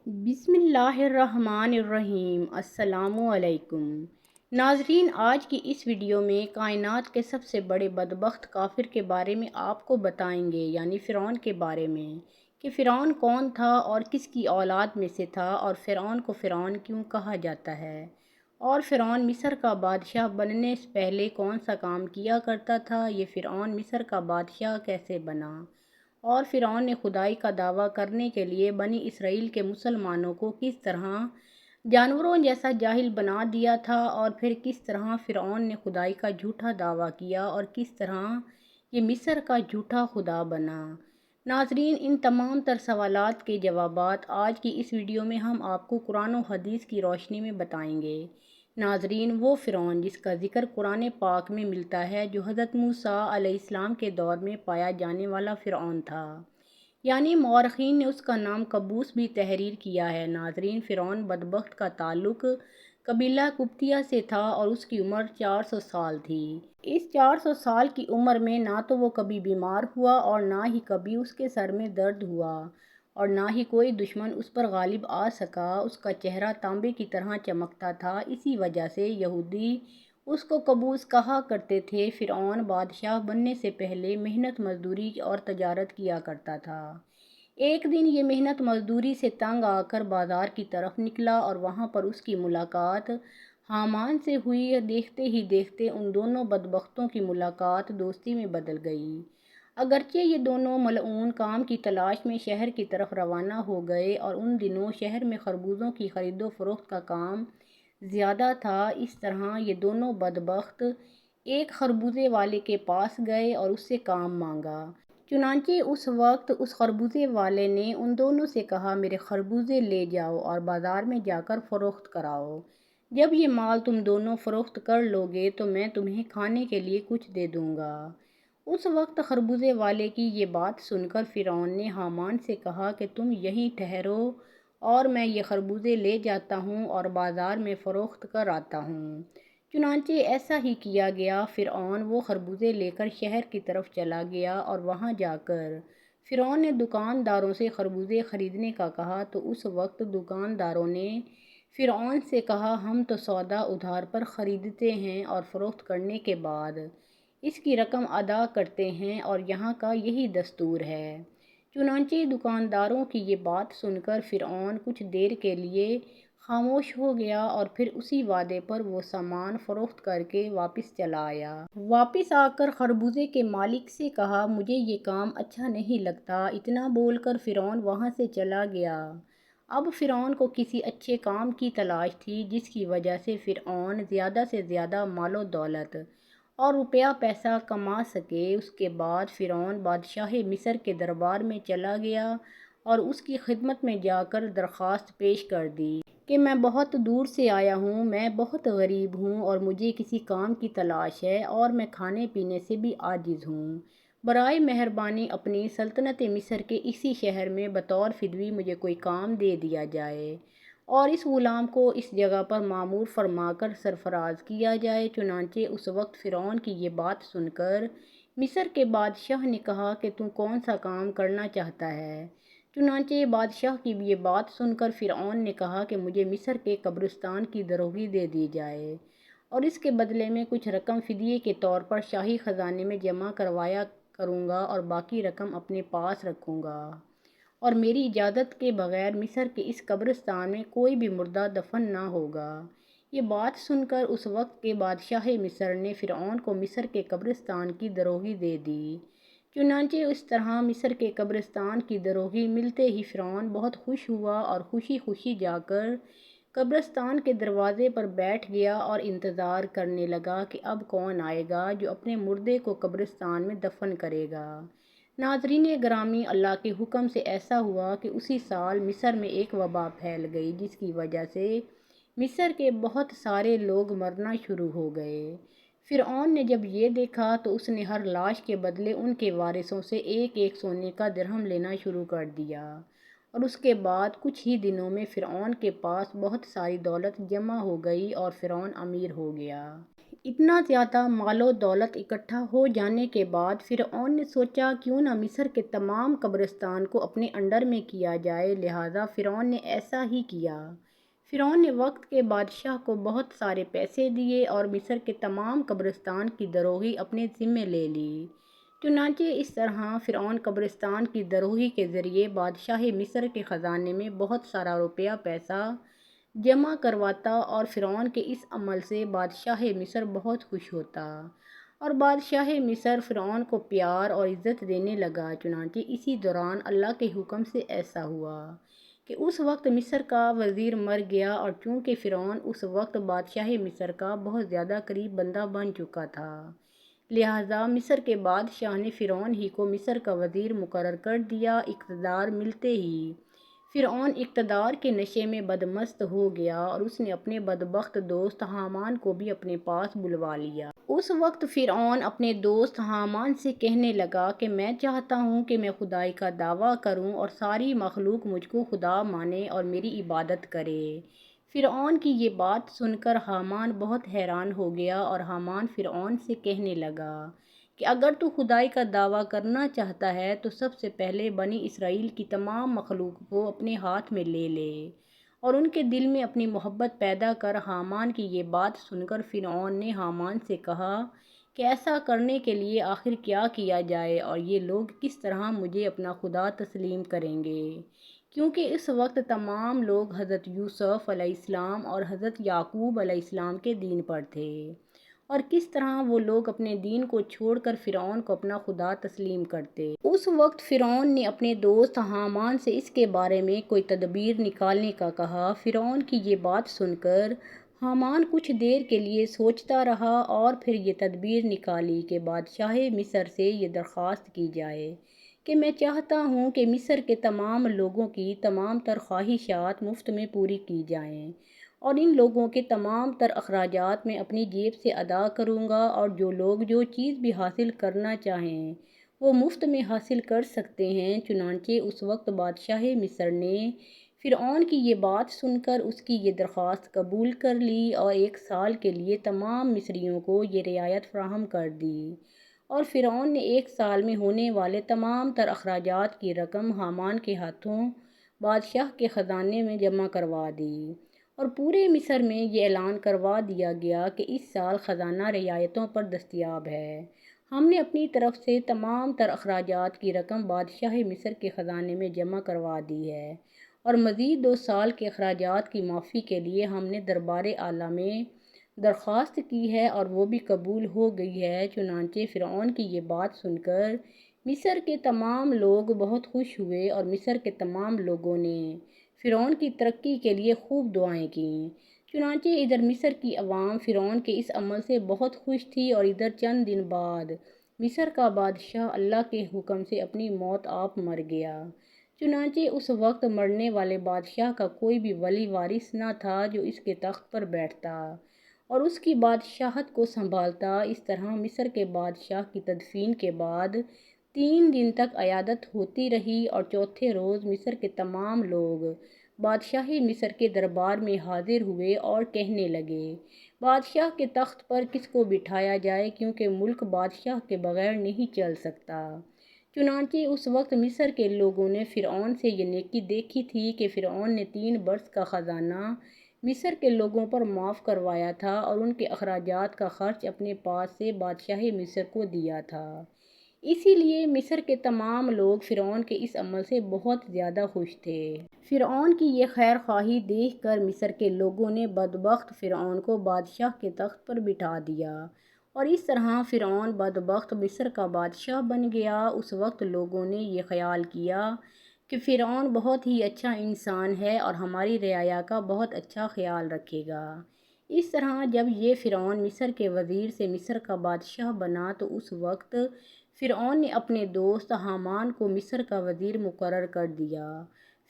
بسم اللہ الرحمن الرحیم۔ السلام علیکم ناظرین، آج کی اس ویڈیو میں کائنات کے سب سے بڑے بدبخت کافر کے بارے میں آپ کو بتائیں گے، یعنی فرعون کے بارے میں، کہ فرعون کون تھا اور کس کی اولاد میں سے تھا، اور فرعون کو فرعون کیوں کہا جاتا ہے، اور فرعون مصر کا بادشاہ بننے سے پہلے کون سا کام کیا کرتا تھا، یہ فرعون مصر کا بادشاہ کیسے بنا، اور فرعون نے خدائی کا دعویٰ کرنے کے لیے بنی اسرائیل کے مسلمانوں کو کس طرح جانوروں جیسا جاہل بنا دیا تھا، اور پھر کس طرح فرعون نے خدائی کا جھوٹا دعویٰ کیا اور کس طرح یہ مصر کا جھوٹا خدا بنا۔ ناظرین، ان تمام تر سوالات کے جوابات آج کی اس ویڈیو میں ہم آپ کو قرآن و حدیث کی روشنی میں بتائیں گے۔ ناظرین، وہ فرعون جس کا ذکر قرآن پاک میں ملتا ہے، جو حضرت موسیٰ علیہ السلام کے دور میں پایا جانے والا فرعون تھا، یعنی مورخین نے اس کا نام قبوس بھی تحریر کیا ہے۔ ناظرین، فرعون بدبخت کا تعلق قبیلہ قبطیہ سے تھا اور اس کی عمر 400 سال تھی۔ اس 400 سال کی عمر میں نہ تو وہ کبھی بیمار ہوا اور نہ ہی کبھی اس کے سر میں درد ہوا، اور نہ ہی کوئی دشمن اس پر غالب آ سکا۔ اس کا چہرہ تانبے کی طرح چمکتا تھا، اسی وجہ سے یہودی اس کو قبوس کہا کرتے تھے۔ فرعون بادشاہ بننے سے پہلے محنت مزدوری اور تجارت کیا کرتا تھا۔ ایک دن یہ محنت مزدوری سے تنگ آ کر بازار کی طرف نکلا اور وہاں پر اس کی ملاقات حامان سے ہوئی۔ دیکھتے ہی دیکھتے ان دونوں بدبختوں کی ملاقات دوستی میں بدل گئی۔ اگرچہ یہ دونوں ملعون کام کی تلاش میں شہر کی طرف روانہ ہو گئے، اور ان دنوں شہر میں خربوزوں کی خرید و فروخت کا کام زیادہ تھا، اس طرح یہ دونوں بدبخت ایک خربوزے والے کے پاس گئے اور اس سے کام مانگا۔ چنانچہ اس وقت اس خربوزے والے نے ان دونوں سے کہا، میرے خربوزے لے جاؤ اور بازار میں جا کر فروخت کراؤ۔ جب یہ مال تم دونوں فروخت کر لو گے تو میں تمہیں کھانے کے لیے کچھ دے دوں گا۔ اس وقت خربوزے والے کی یہ بات سن کر فرعون نے حامان سے کہا کہ تم یہیں ٹھہرو اور میں یہ خربوزے لے جاتا ہوں اور بازار میں فروخت کر آتا ہوں۔ چنانچہ ایسا ہی کیا گیا۔ فرعون وہ خربوزے لے کر شہر کی طرف چلا گیا، اور وہاں جا کر فرعون نے دکانداروں سے خربوزے خریدنے کا کہا، تو اس وقت دکانداروں نے فرعون سے کہا، ہم تو سودا ادھار پر خریدتے ہیں اور فروخت کرنے کے بعد اس کی رقم ادا کرتے ہیں، اور یہاں کا یہی دستور ہے۔ چنانچہ دکانداروں کی یہ بات سن کر فرعون کچھ دیر کے لیے خاموش ہو گیا، اور پھر اسی وعدے پر وہ سامان فروخت کر کے واپس چلا آیا۔ واپس آ کر خربوزے کے مالک سے کہا، مجھے یہ کام اچھا نہیں لگتا۔ اتنا بول کر فرعون وہاں سے چلا گیا۔ اب فرعون کو کسی اچھے کام کی تلاش تھی، جس کی وجہ سے فرعون زیادہ سے زیادہ مال و دولت اور روپیہ پیسہ کما سکے۔ اس کے بعد فرعون بادشاہ مصر کے دربار میں چلا گیا اور اس کی خدمت میں جا کر درخواست پیش کر دی کہ میں بہت دور سے آیا ہوں، میں بہت غریب ہوں اور مجھے کسی کام کی تلاش ہے، اور میں کھانے پینے سے بھی عاجز ہوں۔ برائے مہربانی اپنی سلطنت مصر کے اسی شہر میں بطور فدوی مجھے کوئی کام دے دیا جائے، اور اس غلام کو اس جگہ پر مامور فرما کر سرفراز کیا جائے۔ چنانچہ اس وقت فرعون کی یہ بات سن کر مصر کے بادشاہ نے کہا کہ تو کون سا کام کرنا چاہتا ہے؟ چنانچہ بادشاہ کی یہ بات سن کر فرعون نے کہا کہ مجھے مصر کے قبرستان کی دروگی دے دی جائے، اور اس کے بدلے میں کچھ رقم فدیے کے طور پر شاہی خزانے میں جمع کروایا کروں گا، اور باقی رقم اپنے پاس رکھوں گا، اور میری اجازت کے بغیر مصر کے اس قبرستان میں کوئی بھی مردہ دفن نہ ہوگا۔ یہ بات سن کر اس وقت کے بادشاہ مصر نے فرعون کو مصر کے قبرستان کی دروگی دے دی۔ چنانچہ اس طرح مصر کے قبرستان کی دروگی ملتے ہی فرعون بہت خوش ہوا اور خوشی خوشی جا کر قبرستان کے دروازے پر بیٹھ گیا اور انتظار کرنے لگا کہ اب کون آئے گا جو اپنے مردے کو قبرستان میں دفن کرے گا۔ ناظرین گرامی، اللہ کے حکم سے ایسا ہوا کہ اسی سال مصر میں ایک وبا پھیل گئی، جس کی وجہ سے مصر کے بہت سارے لوگ مرنا شروع ہو گئے۔ فرعون نے جب یہ دیکھا تو اس نے ہر لاش کے بدلے ان کے وارثوں سے ایک ایک سونے کا درہم لینا شروع کر دیا، اور اس کے بعد کچھ ہی دنوں میں فرعون کے پاس بہت ساری دولت جمع ہو گئی اور فرعون امیر ہو گیا۔ اتنا زیادہ مال و دولت اکٹھا ہو جانے کے بعد فرعون نے سوچا کیوں نہ مصر کے تمام قبرستان کو اپنے انڈر میں کیا جائے، لہٰذا فرعون نے ایسا ہی کیا۔ فرعون نے وقت کے بادشاہ کو بہت سارے پیسے دیے اور مصر کے تمام قبرستان کی دروہی اپنے ذمے لے لی۔ چنانچہ اس طرح فرعون قبرستان کی دروہی کے ذریعے بادشاہ مصر کے خزانے میں بہت سارا روپیہ پیسہ جمع کرواتا اور فرعون کے اس عمل سے بادشاہ مصر بہت خوش ہوتا اور بادشاہ مصر فرعون کو پیار اور عزت دینے لگا۔ چنانچہ اسی دوران اللہ کے حکم سے ایسا ہوا کہ اس وقت مصر کا وزیر مر گیا، اور چونکہ فرعون اس وقت بادشاہ مصر کا بہت زیادہ قریب بندہ بن چکا تھا، لہٰذا مصر کے بادشاہ نے فرعون ہی کو مصر کا وزیر مقرر کر دیا۔ اقتدار ملتے ہی فرعون اقتدار کے نشے میں بدمست ہو گیا اور اس نے اپنے بدبخت دوست حامان کو بھی اپنے پاس بلوا لیا۔ اس وقت فرعون اپنے دوست حامان سے کہنے لگا کہ میں چاہتا ہوں کہ میں خدائی کا دعویٰ کروں اور ساری مخلوق مجھ کو خدا مانے اور میری عبادت کرے۔ فرعون کی یہ بات سن کر حامان بہت حیران ہو گیا اور حامان فرعون سے کہنے لگا کہ اگر تو خدائی کا دعویٰ کرنا چاہتا ہے تو سب سے پہلے بنی اسرائیل کی تمام مخلوق کو اپنے ہاتھ میں لے لے اور ان کے دل میں اپنی محبت پیدا کر۔ حامان کی یہ بات سن کر فرعون نے حامان سے کہا کہ ایسا کرنے کے لیے آخر کیا کیا جائے اور یہ لوگ کس طرح مجھے اپنا خدا تسلیم کریں گے، کیونکہ اس وقت تمام لوگ حضرت یوسف علیہ السلام اور حضرت یعقوب علیہ السلام کے دین پر تھے، اور کس طرح وہ لوگ اپنے دین کو چھوڑ کر فرعون کو اپنا خدا تسلیم کرتے۔ اس وقت فرعون نے اپنے دوست حامان سے اس کے بارے میں کوئی تدبیر نکالنے کا کہا۔ فرعون کی یہ بات سن کر حامان کچھ دیر کے لیے سوچتا رہا اور پھر یہ تدبیر نکالی کہ بادشاہ مصر سے یہ درخواست کی جائے کہ میں چاہتا ہوں کہ مصر کے تمام لوگوں کی تمام تر خواہشات مفت میں پوری کی جائیں، اور ان لوگوں کے تمام تر اخراجات میں اپنی جیب سے ادا کروں گا، اور جو لوگ جو چیز بھی حاصل کرنا چاہیں وہ مفت میں حاصل کر سکتے ہیں۔ چنانچہ اس وقت بادشاہ مصر نے فرعون کی یہ بات سن کر اس کی یہ درخواست قبول کر لی اور 1 سال کے لیے تمام مصریوں کو یہ رعایت فراہم کر دی، اور فرعون نے 1 سال میں ہونے والے تمام تر اخراجات کی رقم حامان کے ہاتھوں بادشاہ کے خزانے میں جمع کروا دی، اور پورے مصر میں یہ اعلان کروا دیا گیا کہ اس سال خزانہ رعایتوں پر دستیاب ہے۔ ہم نے اپنی طرف سے تمام تر اخراجات کی رقم بادشاہ مصر کے خزانے میں جمع کروا دی ہے، اور مزید 2 سال کے اخراجات کی معافی کے لیے ہم نے دربار اعلیٰ میں درخواست کی ہے اور وہ بھی قبول ہو گئی ہے۔ چنانچہ فرعون کی یہ بات سن کر مصر کے تمام لوگ بہت خوش ہوئے، اور مصر کے تمام لوگوں نے فرعون کی ترقی کے لیے خوب دعائیں کیں۔ چنانچہ ادھر مصر کی عوام فرعون کے اس عمل سے بہت خوش تھی، اور ادھر چند دن بعد مصر کا بادشاہ اللہ کے حکم سے اپنی موت آپ مر گیا۔ چنانچہ اس وقت مرنے والے بادشاہ کا کوئی بھی ولی وارث نہ تھا جو اس کے تخت پر بیٹھتا اور اس کی بادشاہت کو سنبھالتا۔ اس طرح مصر کے بادشاہ کی تدفین کے بعد 3 دن تک عیادت ہوتی رہی، اور چوتھے روز مصر کے تمام لوگ بادشاہ مصر کے دربار میں حاضر ہوئے اور کہنے لگے بادشاہ کے تخت پر کس کو بٹھایا جائے، کیونکہ ملک بادشاہ کے بغیر نہیں چل سکتا۔ چنانچہ اس وقت مصر کے لوگوں نے فرعون سے یہ نیکی دیکھی تھی کہ فرعون نے 3 برس کا خزانہ مصر کے لوگوں پر معاف کروایا تھا اور ان کے اخراجات کا خرچ اپنے پاس سے بادشاہ مصر کو دیا تھا، اسی لیے مصر کے تمام لوگ فرعون کے اس عمل سے بہت زیادہ خوش تھے۔ فرعون کی یہ خیر خواہی دیکھ کر مصر کے لوگوں نے بدبخت فرعون کو بادشاہ کے تخت پر بٹھا دیا، اور اس طرح فرعون بدبخت مصر کا بادشاہ بن گیا۔ اس وقت لوگوں نے یہ خیال کیا کہ فرعون بہت ہی اچھا انسان ہے اور ہماری رعایا کا بہت اچھا خیال رکھے گا۔ اس طرح جب یہ فرعون مصر کے وزیر سے مصر کا بادشاہ بنا تو اس وقت فرعون نے اپنے دوست حامان کو مصر کا وزیر مقرر کر دیا۔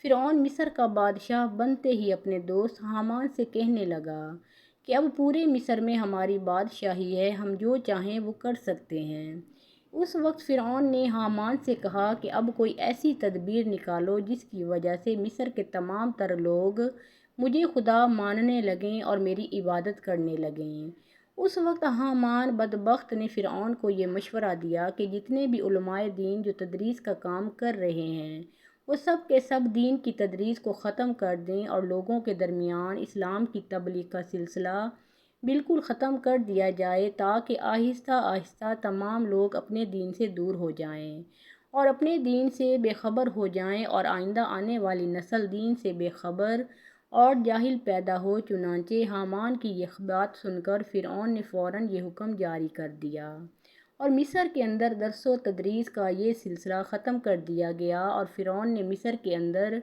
فرعون مصر کا بادشاہ بنتے ہی اپنے دوست حامان سے کہنے لگا کہ اب پورے مصر میں ہماری بادشاہی ہے، ہم جو چاہیں وہ کر سکتے ہیں۔ اس وقت فرعون نے حامان سے کہا کہ اب کوئی ایسی تدبیر نکالو جس کی وجہ سے مصر کے تمام تر لوگ مجھے خدا ماننے لگیں اور میری عبادت کرنے لگیں۔ اس وقت حامان بدبخت نے فرعون کو یہ مشورہ دیا کہ جتنے بھی علماء دین جو تدریس کا کام کر رہے ہیں وہ سب کے سب دین کی تدریس کو ختم کر دیں اور لوگوں کے درمیان اسلام کی تبلیغ کا سلسلہ بالکل ختم کر دیا جائے، تاکہ آہستہ آہستہ تمام لوگ اپنے دین سے دور ہو جائیں اور اپنے دین سے بے خبر ہو جائیں اور آئندہ آنے والی نسل دین سے بے خبر اور جاہل پیدا ہو۔ چنانچہ حامان کی یہ بات سن کر فرعون نے فوراً یہ حکم جاری کر دیا اور مصر کے اندر درس و تدریس کا یہ سلسلہ ختم کر دیا گیا، اور فرعون نے مصر کے اندر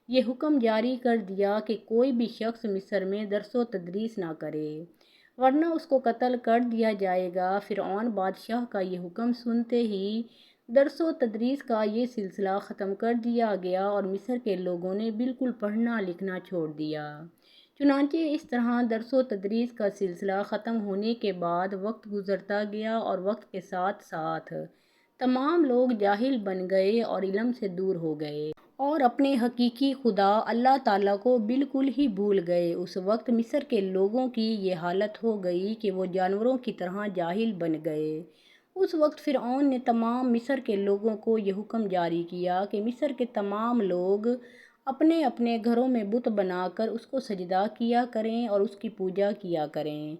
یہ حکم جاری کر دیا کہ کوئی بھی شخص مصر میں درس و تدریس نہ کرے ورنہ اس کو قتل کر دیا جائے گا۔ فرعون بادشاہ کا یہ حکم سنتے ہی درس و تدریس کا یہ سلسلہ ختم کر دیا گیا اور مصر کے لوگوں نے بالکل پڑھنا لکھنا چھوڑ دیا۔ چنانچہ اس طرح درس و تدریس کا سلسلہ ختم ہونے کے بعد وقت گزرتا گیا اور وقت کے ساتھ ساتھ تمام لوگ جاہل بن گئے اور علم سے دور ہو گئے اور اپنے حقیقی خدا اللہ تعالیٰ کو بالکل ہی بھول گئے۔ اس وقت مصر کے لوگوں کی یہ حالت ہو گئی کہ وہ جانوروں کی طرح جاہل بن گئے۔ اس وقت فرعون نے تمام مصر کے لوگوں کو یہ حکم جاری کیا کہ مصر کے تمام لوگ اپنے اپنے گھروں میں بت بنا کر اس کو سجدہ کیا کریں اور اس کی پوجا کیا کریں۔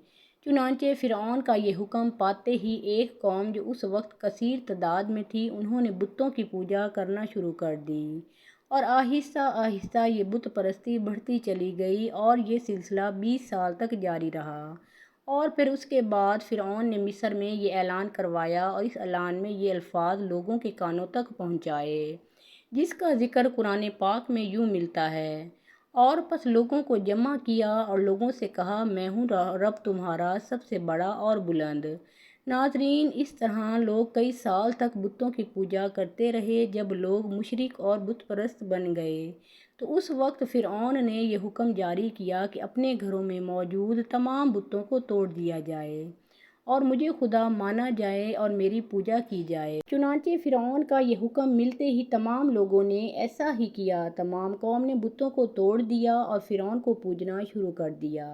چنانچہ فرعون کا یہ حکم پاتے ہی ایک قوم جو اس وقت کثیر تعداد میں تھی، انہوں نے بتوں کی پوجا کرنا شروع کر دی اور آہستہ آہستہ یہ بت پرستی بڑھتی چلی گئی اور یہ سلسلہ 20 سال تک جاری رہا۔ اور پھر اس کے بعد فرعون نے مصر میں یہ اعلان کروایا اور اس اعلان میں یہ الفاظ لوگوں کے کانوں تک پہنچائے، جس کا ذکر قرآن پاک میں یوں ملتا ہے: اور پس لوگوں کو جمع کیا اور لوگوں سے کہا، میں ہوں رب تمہارا سب سے بڑا اور بلند۔ ناظرین، اس طرح لوگ کئی سال تک بتوں کی پوجا کرتے رہے۔ جب لوگ مشرک اور بت پرست بن گئے تو اس وقت فرعون نے یہ حکم جاری کیا کہ اپنے گھروں میں موجود تمام بتوں کو توڑ دیا جائے اور مجھے خدا مانا جائے اور میری پوجا کی جائے۔ چنانچہ فرعون کا یہ حکم ملتے ہی تمام لوگوں نے ایسا ہی کیا۔ تمام قوم نے بتوں کو توڑ دیا اور فرعون کو پوجنا شروع کر دیا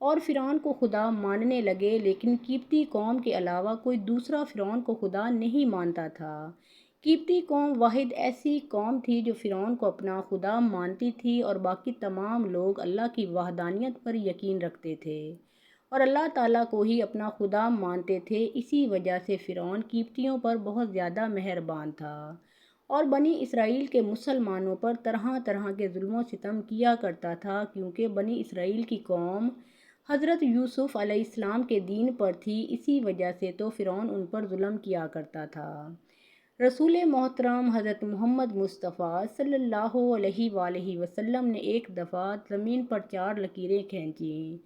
اور فرعون کو خدا ماننے لگے، لیکن قبطی قوم کے علاوہ کوئی دوسرا فرعون کو خدا نہیں مانتا تھا۔ قبطی قوم واحد ایسی قوم تھی جو فرعون کو اپنا خدا مانتی تھی اور باقی تمام لوگ اللہ کی وحدانیت پر یقین رکھتے تھے اور اللہ تعالیٰ کو ہی اپنا خدا مانتے تھے۔ اسی وجہ سے فرعون قبطیوں پر بہت زیادہ مہربان تھا اور بنی اسرائیل کے مسلمانوں پر طرح طرح کے ظلم و ستم کیا کرتا تھا، کیونکہ بنی اسرائیل کی قوم حضرت یوسف علیہ السلام کے دین پر تھی، اسی وجہ سے تو فرعون ان پر ظلم کیا کرتا تھا۔ رسول محترم حضرت محمد مصطفیٰ صلی اللہ علیہ وآلہ وسلم نے ایک دفعہ زمین پر 4 لکیریں کھینچیں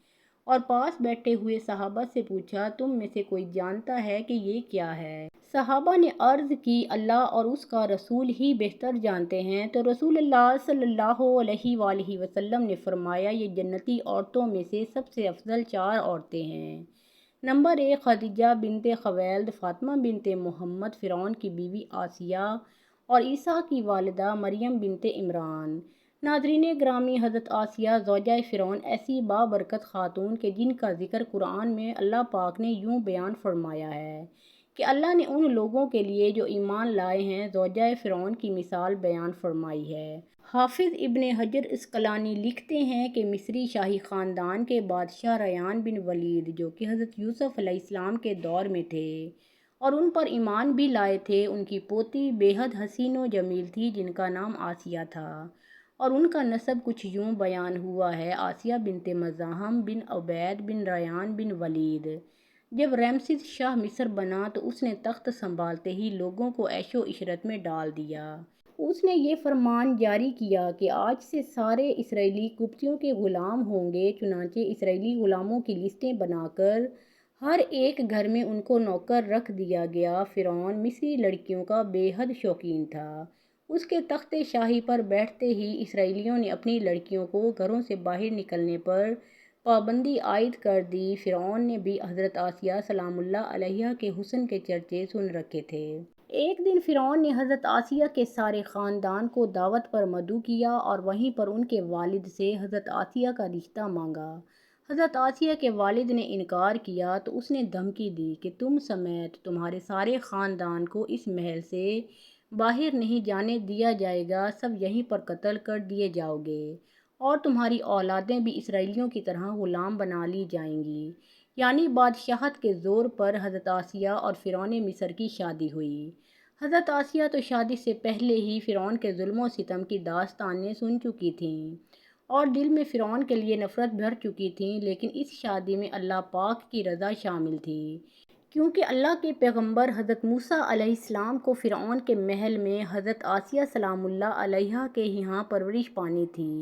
اور پاس بیٹھے ہوئے صحابہ سے پوچھا، تم میں سے کوئی جانتا ہے کہ یہ کیا ہے؟ صحابہ نے عرض کی، اللہ اور اس کا رسول ہی بہتر جانتے ہیں۔ تو رسول اللہ صلی اللہ علیہ وآلہ وسلم نے فرمایا، یہ جنتی عورتوں میں سے سب سے افضل 4 عورتیں ہیں۔ نمبر 1 خدیجہ بنت خویلد، فاطمہ بنت محمد، فرعون کی بیوی آسیہ اور عیسیٰ کی والدہ مریم بنت عمران۔ ناظرین گرامی، حضرت آسیہ زوجہ فرعون ایسی بابرکت خاتون کہ جن کا ذکر قرآن میں اللہ پاک نے یوں بیان فرمایا ہے کہ اللہ نے ان لوگوں کے لیے جو ایمان لائے ہیں زوجہ فرعون کی مثال بیان فرمائی ہے۔ حافظ ابن حجر عسقلانی لکھتے ہیں کہ مصری شاہی خاندان کے بادشاہ ریان بن ولید، جو کہ حضرت یوسف علیہ السلام کے دور میں تھے اور ان پر ایمان بھی لائے تھے، ان کی پوتی بے حد حسین و جمیل تھی جن کا نام آسیہ تھا اور ان کا نسب کچھ یوں بیان ہوا ہے: آسیہ بنت مزاحم بن عبید بن ریان بن ولید۔ جب رمسیس شاہ مصر بنا تو اس نے تخت سنبھالتے ہی لوگوں کو عیش و عشرت میں ڈال دیا۔ اس نے یہ فرمان جاری کیا کہ آج سے سارے اسرائیلی قبطیوں کے غلام ہوں گے۔ چنانچہ اسرائیلی غلاموں کی لسٹیں بنا کر ہر ایک گھر میں ان کو نوکر رکھ دیا گیا۔ فرعون مصری لڑکیوں کا بے حد شوقین تھا۔ اس کے تخت شاہی پر بیٹھتے ہی اسرائیلیوں نے اپنی لڑکیوں کو گھروں سے باہر نکلنے پر پابندی عائد کر دی۔ فرعون نے بھی حضرت آسیہ سلام اللہ علیہا کے حسن کے چرچے سن رکھے تھے۔ ایک دن فرعون نے حضرت آسیہ کے سارے خاندان کو دعوت پر مدعو کیا اور وہیں پر ان کے والد سے حضرت آسیہ کا رشتہ مانگا۔ حضرت آسیہ کے والد نے انکار کیا تو اس نے دھمکی دی کہ تم سمیت تمہارے سارے خاندان کو اس محل سے باہر نہیں جانے دیا جائے گا، سب یہیں پر قتل کر دیے جاؤ گے اور تمہاری اولادیں بھی اسرائیلیوں کی طرح غلام بنا لی جائیں گی۔ یعنی بادشاہت کے زور پر حضرت آسیہ اور فرعون مصر کی شادی ہوئی۔ حضرت آسیہ تو شادی سے پہلے ہی فرعون کے ظلم و ستم کی داستانیں سن چکی تھیں اور دل میں فرعون کے لیے نفرت بھر چکی تھیں، لیکن اس شادی میں اللہ پاک کی رضا شامل تھی، کیونکہ اللہ کے پیغمبر حضرت موسیٰ علیہ السلام کو فرعون کے محل میں حضرت آسیہ سلام اللہ علیہا کے یہاں پرورش پانی تھی۔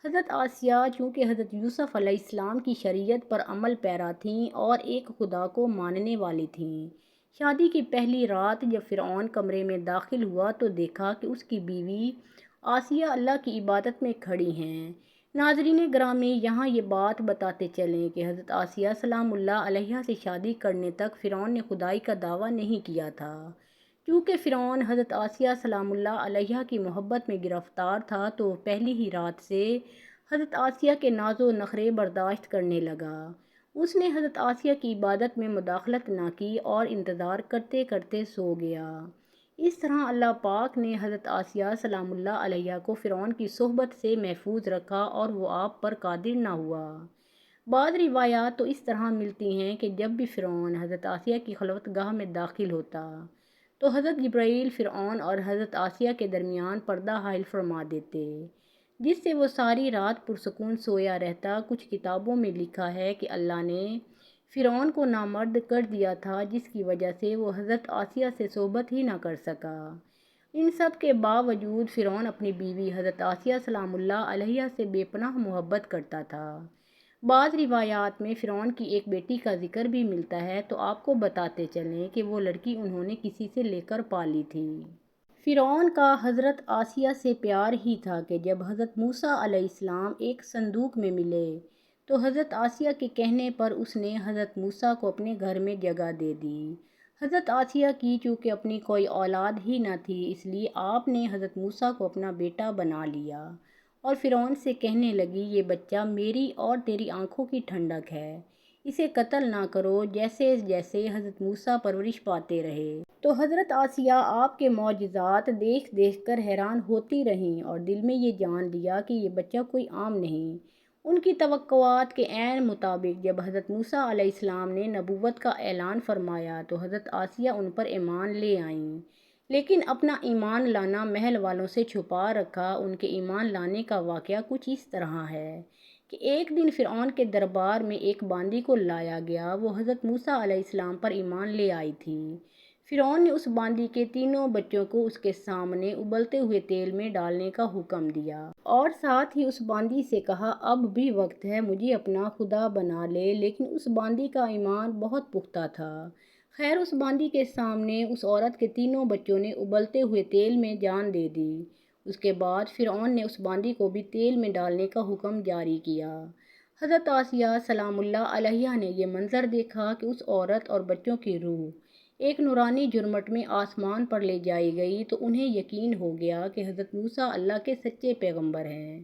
حضرت آسیہ چونکہ حضرت یوسف علیہ السلام کی شریعت پر عمل پیرا تھیں اور ایک خدا کو ماننے والی تھیں۔ شادی کی پہلی رات جب فرعون کمرے میں داخل ہوا تو دیکھا کہ اس کی بیوی آسیہ اللہ کی عبادت میں کھڑی ہیں۔ ناظرین گرامی، یہاں یہ بات بتاتے چلیں کہ حضرت آسیہ سلام اللہ علیہا سے شادی کرنے تک فرعون نے خدائی کا دعویٰ نہیں کیا تھا۔ چونکہ فرعون حضرت آسیہ سلام اللہ علیہا کی محبت میں گرفتار تھا تو وہ پہلی ہی رات سے حضرت آسیہ کے ناز و نخرے برداشت کرنے لگا۔ اس نے حضرت آسیہ کی عبادت میں مداخلت نہ کی اور انتظار کرتے کرتے سو گیا۔ اس طرح اللہ پاک نے حضرت آسیہ سلام اللہ علیہا کو فرعون کی صحبت سے محفوظ رکھا اور وہ آپ پر قادر نہ ہوا۔ بعض روایات تو اس طرح ملتی ہیں کہ جب بھی فرعون حضرت آسیہ کی خلوت گاہ میں داخل ہوتا تو حضرت جبرائیل فرعون اور حضرت آسیہ کے درمیان پردہ حائل فرما دیتے، جس سے وہ ساری رات پرسکون سویا رہتا۔ کچھ کتابوں میں لکھا ہے کہ اللہ نے فرعون کو نامرد کر دیا تھا، جس کی وجہ سے وہ حضرت آسیہ سے صحبت ہی نہ کر سکا۔ ان سب کے باوجود فرعون اپنی بیوی حضرت آسیہ سلام اللہ علیہا سے بے پناہ محبت کرتا تھا۔ بعض روایات میں فرعون کی ایک بیٹی کا ذکر بھی ملتا ہے، تو آپ کو بتاتے چلیں کہ وہ لڑکی انہوں نے کسی سے لے کر پالی تھی۔ فرعون کا حضرت آسیہ سے پیار ہی تھا کہ جب حضرت موسیٰ علیہ السلام ایک صندوق میں ملے تو حضرت آسیہ کے کہنے پر اس نے حضرت موسیٰ کو اپنے گھر میں جگہ دے دی۔ حضرت آسیہ کی چونکہ اپنی کوئی اولاد ہی نہ تھی، اس لیے آپ نے حضرت موسیٰ کو اپنا بیٹا بنا لیا اور فرعون سے کہنے لگی، یہ بچہ میری اور تیری آنکھوں کی ٹھنڈک ہے، اسے قتل نہ کرو۔ جیسے جیسے حضرت موسیٰ پرورش پاتے رہے تو حضرت آسیہ آپ کے معجزات دیکھ دیکھ کر حیران ہوتی رہیں اور دل میں یہ جان لیا کہ یہ بچہ کوئی عام نہیں۔ ان کی توقعات کے عین مطابق جب حضرت موسیٰ علیہ السلام نے نبوت کا اعلان فرمایا تو حضرت آسیہ ان پر ایمان لے آئیں، لیکن اپنا ایمان لانا محل والوں سے چھپا رکھا۔ ان کے ایمان لانے کا واقعہ کچھ اس طرح ہے کہ ایک دن فرعون کے دربار میں ایک باندی کو لایا گیا، وہ حضرت موسیٰ علیہ السلام پر ایمان لے آئی تھی۔ فرعون نے اس باندی کے تینوں بچوں کو اس کے سامنے ابلتے ہوئے تیل میں ڈالنے کا حکم دیا اور ساتھ ہی اس باندی سے کہا، اب بھی وقت ہے، مجھے اپنا خدا بنا لے۔ لیکن اس باندی کا ایمان بہت پختہ تھا۔ خیر، اس باندی کے سامنے اس عورت کے تینوں بچوں نے ابلتے ہوئے تیل میں جان دے دی۔ اس کے بعد فرعون نے اس باندی کو بھی تیل میں ڈالنے کا حکم جاری کیا۔ حضرت آسیہ سلام اللہ علیہا نے یہ منظر دیکھا کہ اس عورت اور بچوں کی روح ایک نورانی جرمٹ میں آسمان پر لے جائی گئی، تو انہیں یقین ہو گیا کہ حضرت موسیٰ اللہ کے سچے پیغمبر ہیں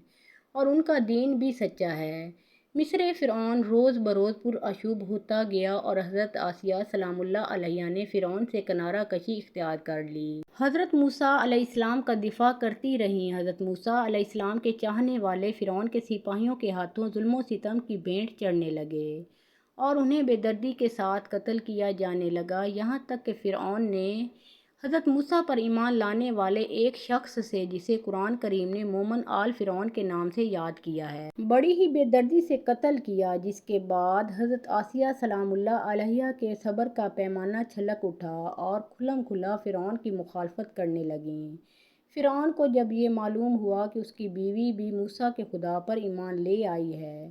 اور ان کا دین بھی سچا ہے۔ مصر فرعون روز بروز پرآشوب ہوتا گیا اور حضرت آسیہ سلام اللہ علیہا نے فرعون سے کنارہ کشی اختیار کر لی۔ حضرت موسیٰ علیہ السلام کا دفاع کرتی رہیں۔ حضرت موسیٰ علیہ السلام کے چاہنے والے فرعون کے سپاہیوں کے ہاتھوں ظلم و ستم کی بھینٹ چڑھنے لگے اور انہیں بے دردی کے ساتھ قتل کیا جانے لگا، یہاں تک کہ فرعون نے حضرت موسیٰ پر ایمان لانے والے ایک شخص سے، جسے قرآن کریم نے مومن آل فرعون کے نام سے یاد کیا ہے، بڑی ہی بے دردی سے قتل کیا، جس کے بعد حضرت آسیہ سلام اللہ علیہا کے صبر کا پیمانہ چھلک اٹھا اور کھلم کھلا فرعون کی مخالفت کرنے لگیں۔ فرعون کو جب یہ معلوم ہوا کہ اس کی بیوی بھی موسیٰ کے خدا پر ایمان لے آئی ہے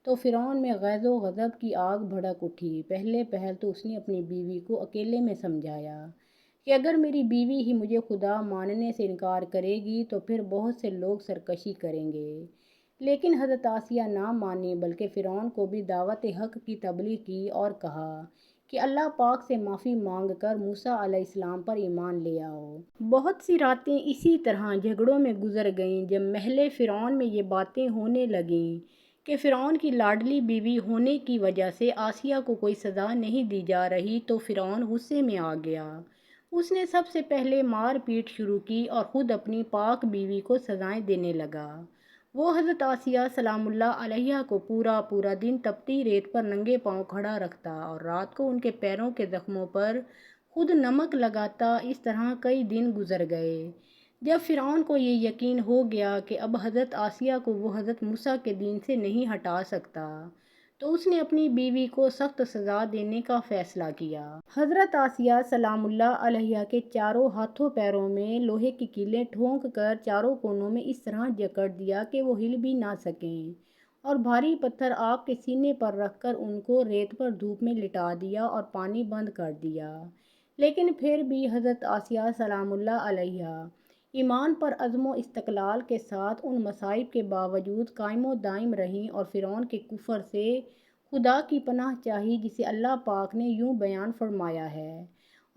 تو فرعون میں غیظ و غضب کی آگ بھڑک اٹھی۔ پہلے پہل تو اس نے اپنی بیوی کو اکیلے میں سمجھایا کہ اگر میری بیوی ہی مجھے خدا ماننے سے انکار کرے گی تو پھر بہت سے لوگ سرکشی کریں گے، لیکن حضرت آسیہ نہ مانی، بلکہ فرعون کو بھی دعوت حق کی تبلیغ کی اور کہا کہ اللہ پاک سے معافی مانگ کر موسیٰ علیہ السلام پر ایمان لے آؤ۔ بہت سی راتیں اسی طرح جھگڑوں میں گزر گئیں۔ جب محل فرعون میں یہ باتیں ہونے لگیں کہ فرعون کی لاڈلی بیوی ہونے کی وجہ سے آسیہ کو کوئی سزا نہیں دی جا رہی تو فرعون غصے میں آ گیا۔ اس نے سب سے پہلے مار پیٹ شروع کی اور خود اپنی پاک بیوی کو سزائیں دینے لگا۔ وہ حضرت آسیہ سلام اللہ علیہا کو پورا دن تپتی ریت پر ننگے پاؤں کھڑا رکھتا اور رات کو ان کے پیروں کے زخموں پر خود نمک لگاتا۔ اس طرح کئی دن گزر گئے۔ جب فرعون کو یہ یقین ہو گیا کہ اب حضرت آسیہ کو وہ حضرت موسیٰ کے دین سے نہیں ہٹا سکتا تو اس نے اپنی بیوی کو سخت سزا دینے کا فیصلہ کیا۔ حضرت آسیہ سلام اللہ علیہا کے چاروں ہاتھوں پیروں میں لوہے کی کیلیں ٹھونک کر چاروں کونوں میں اس طرح جکڑ دیا کہ وہ ہل بھی نہ سکیں، اور بھاری پتھر آپ کے سینے پر رکھ کر ان کو ریت پر دھوپ میں لٹا دیا اور پانی بند کر دیا۔ لیکن پھر بھی حضرت آسیہ سلام اللہ علیہا ایمان پر عزم و استقلال کے ساتھ ان مصائب کے باوجود قائم و دائم رہیں اور فرعون کے کفر سے خدا کی پناہ چاہی، جسے اللہ پاک نے یوں بیان فرمایا ہے،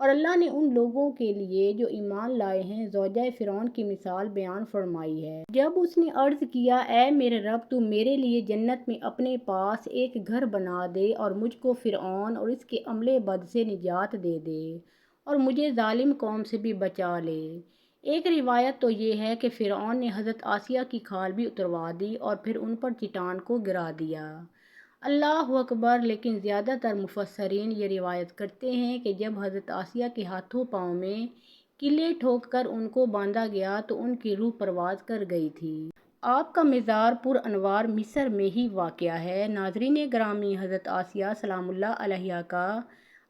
اور اللہ نے ان لوگوں کے لیے جو ایمان لائے ہیں زوجہ فرعون کی مثال بیان فرمائی ہے۔ جب اس نے عرض کیا، اے میرے رب، تو میرے لیے جنت میں اپنے پاس ایک گھر بنا دے اور مجھ کو فرعون اور اس کے عملے بد سے نجات دے دے اور مجھے ظالم قوم سے بھی بچا لے۔ ایک روایت تو یہ ہے کہ فرعون نے حضرت آسیہ کی کھال بھی اتروا دی اور پھر ان پر چٹان کو گرا دیا۔ اللہ اکبر! لیکن زیادہ تر مفسرین یہ روایت کرتے ہیں کہ جب حضرت آسیہ کے ہاتھوں پاؤں میں کیلیں ٹھوک کر ان کو باندھا گیا تو ان کی روح پرواز کر گئی تھی۔ آپ کا مزار پر انوار مصر میں ہی واقع ہے۔ ناظرین گرامی، حضرت آسیہ سلام اللہ علیہا کا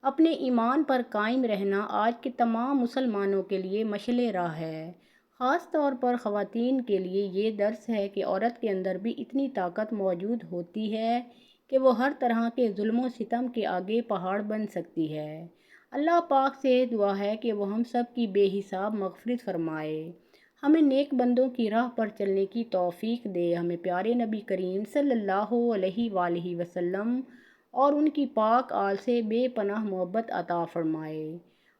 اپنے ایمان پر قائم رہنا آج کے تمام مسلمانوں کے لیے مشعل راہ ہے۔ خاص طور پر خواتین کے لیے یہ درس ہے کہ عورت کے اندر بھی اتنی طاقت موجود ہوتی ہے کہ وہ ہر طرح کے ظلم و ستم کے آگے پہاڑ بن سکتی ہے۔ اللہ پاک سے دعا ہے کہ وہ ہم سب کی بے حساب مغفرت فرمائے، ہمیں نیک بندوں کی راہ پر چلنے کی توفیق دے، ہمیں پیارے نبی کریم صلی اللہ علیہ وآلہ وسلم اور ان کی پاک آل سے بے پناہ محبت عطا فرمائے،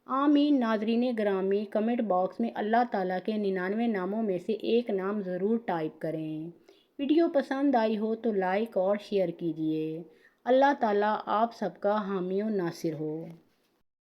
آمین۔ ناظرین گرامی، کمنٹ باکس میں اللہ تعالیٰ کے 99 ناموں میں سے ایک نام ضرور ٹائپ کریں۔ ویڈیو پسند آئی ہو تو لائک اور شیئر کیجیے۔ اللہ تعالیٰ آپ سب کا حامی و ناصر ہو۔